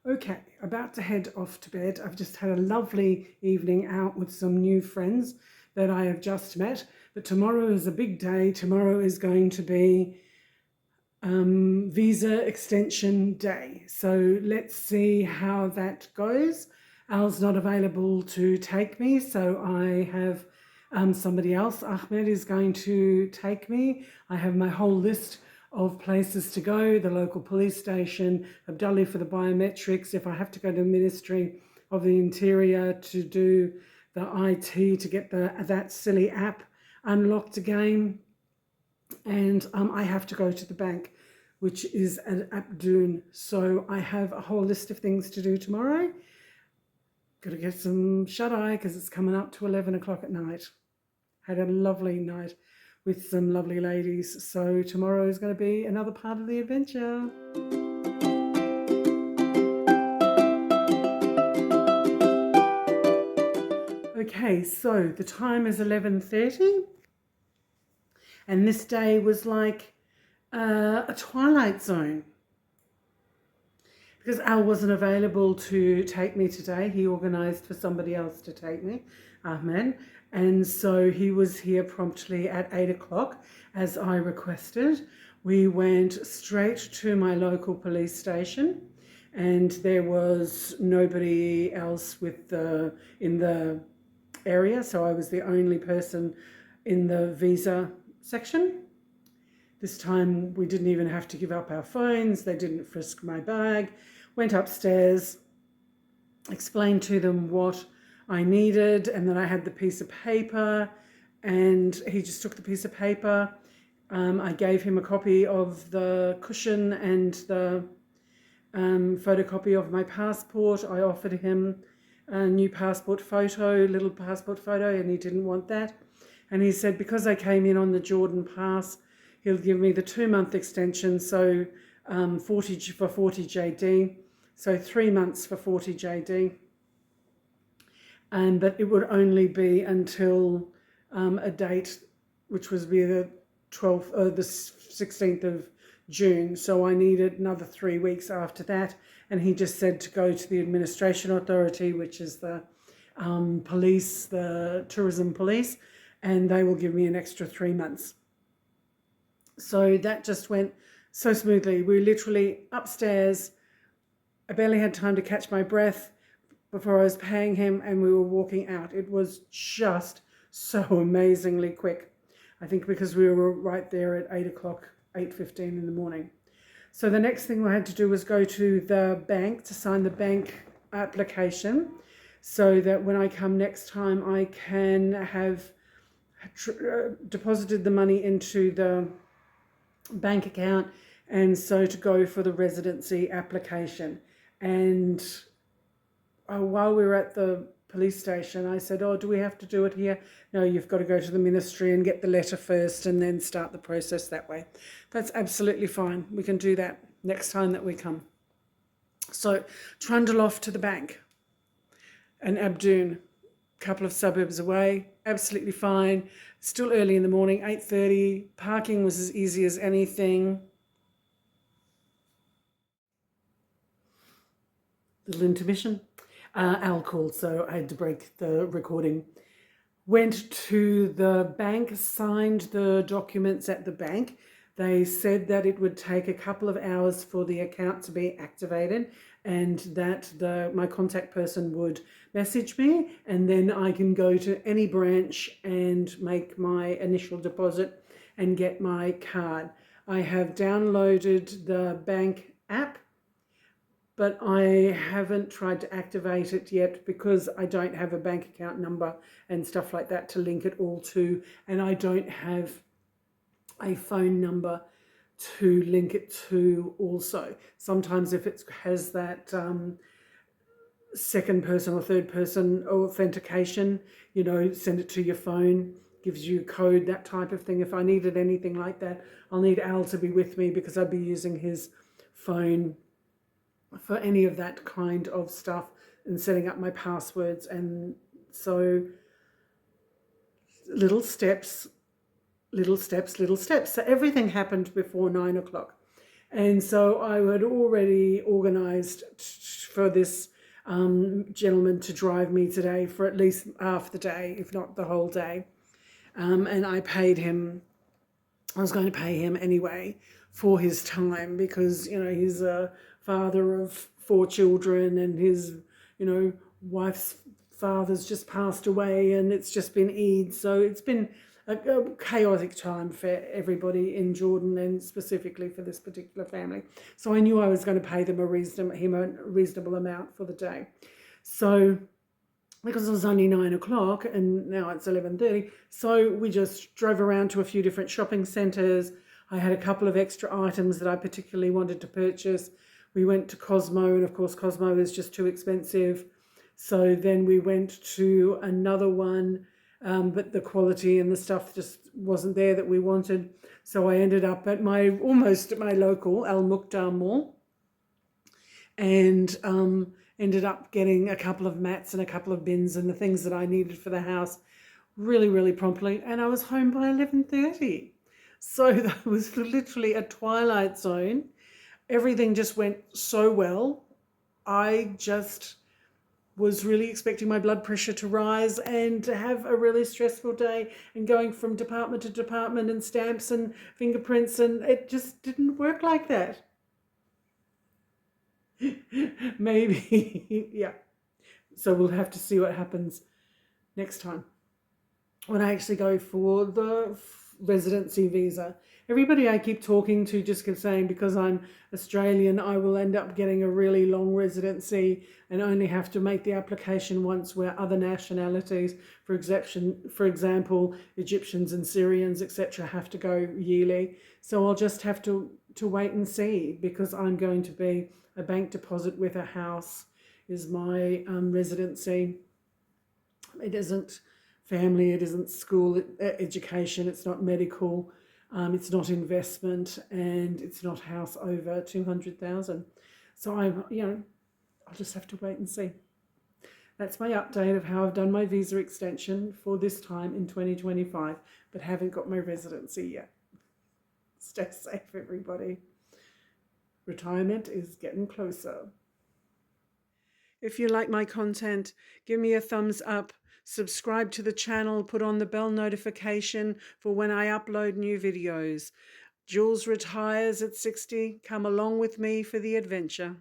Okay, about to head off to bed. I've just had a lovely evening out with some new friends that I have just met. But tomorrow is a big day. Tomorrow is going to be visa extension day. So let's see how that goes. Al's not available to take me, so I have somebody else. Ahmed is going to take me. I have my whole list of places to go, the local police station, Abdoun for the biometrics, if I have to go to the Ministry of the Interior to do the IT to get that silly app unlocked again. And I have to go to the bank, which is at Abdoun. So I have a whole list of things to do tomorrow. Got to get some shut-eye because it's coming up to 11 o'clock at night. Had a lovely night with some lovely ladies. So tomorrow is going to be another part of the adventure. Okay, so the time is 11:30, and this day was like a Twilight Zone. Because Al wasn't available to take me today, he organised for somebody else to take me, Ahmed. And so he was here promptly at 8 o'clock, as I requested. We went straight to my local police station, and there was nobody else in the area, so I was the only person in the visa section. This time we didn't even have to give up our phones. They didn't frisk my bag. Went upstairs, explained to them what I needed and that I had the piece of paper, and he just took the piece of paper. I gave him a copy of the cushion and the photocopy of my passport. I offered him a new passport photo, little passport photo, and he didn't want that. And he said because I came in on the Jordan Pass, he'll give me the 2-month extension, so 40 for 40 JD, so 3 months for 40 JD. But it would only be until a date which was be the 16th of June. So I needed another 3 weeks after that. And he just said to go to the administration authority, which is the police, the tourism police, and they will give me an extra 3 months. So that just went so smoothly. We were literally upstairs. I barely had time to catch my breath before I was paying him, and we were walking out. It was just so amazingly quick. I think because we were right there at 8 o'clock, 8:15 in the morning. So the next thing I had to do was go to the bank to sign the bank application so that when I come next time I can have deposited the money into the bank account, and so to go for the residency application. And while we were at the police station, I said, do we have to do it here? No, you've got to go to the ministry and get the letter first and then start the process that way. That's absolutely fine. We can do that next time that we come. So trundle off to the bank, and Abdoun, a couple of suburbs away, absolutely fine. Still early in the morning, 8:30. Parking was as easy as anything. Little intermission. Al called, so I had to break the recording. Went to the bank, signed the documents at the bank. They said that it would take a couple of hours for the account to be activated, and that my contact person would message me, and then I can go to any branch and make my initial deposit and get my card. I have downloaded the bank app, but I haven't tried to activate it yet because I don't have a bank account number and stuff like that to link it all to, and I don't have a phone number to link it to also. Sometimes if it has that second person or third person authentication, send it to your phone, gives you a code, that type of thing. If I needed anything like that, I'll need Al to be with me because I'd be using his phone for any of that kind of stuff and setting up my passwords. And so little steps. So everything happened before 9 o'clock. And so I had already organised for this gentleman to drive me today for at least half the day, if not the whole day. And I paid him, I was going to pay him anyway for his time because, you know, he's a father of 4 children and his, you know, wife's father's just passed away and it's just been Eid. So it's been a chaotic time for everybody in Jordan and specifically for this particular family. So I knew I was going to pay them a reasonable amount for the day. So because it was only 9 o'clock and now it's 11:30, so we just drove around to a few different shopping centres. I had a couple of extra items that I particularly wanted to purchase. We went to Cosmo, and of course Cosmo is just too expensive. So then we went to another one, but the quality and the stuff just wasn't there that we wanted. So I ended up at almost at my local Al Mukhtar Mall, and ended up getting a couple of mats and a couple of bins and the things that I needed for the house really, really promptly. And I was home by 11:30. So that was literally a Twilight Zone. Everything just went so well. I just was really expecting my blood pressure to rise and to have a really stressful day and going from department to department and stamps and fingerprints, and it just didn't work like that. Maybe, yeah. So we'll have to see what happens next time when I actually go for the residency visa. Everybody I keep talking to just keeps saying because I'm Australian, I will end up getting a really long residency and only have to make the application once, where other nationalities, for example, Egyptians and Syrians, etc., have to go yearly. So I'll just have to wait and see, because I'm going to be a bank deposit with a house is my residency. It isn't family, it isn't school education, it's not medical, it's not investment, and it's not house over 200,000. So I'll just have to wait and see. That's my update of how I've done my visa extension for this time in 2025, but haven't got my residency yet. Stay safe, everybody. Retirement is getting closer. If you like my content, give me a thumbs up, subscribe to the channel, put on the bell notification for when I upload new videos. Jules retires at 60. Come along with me for the adventure.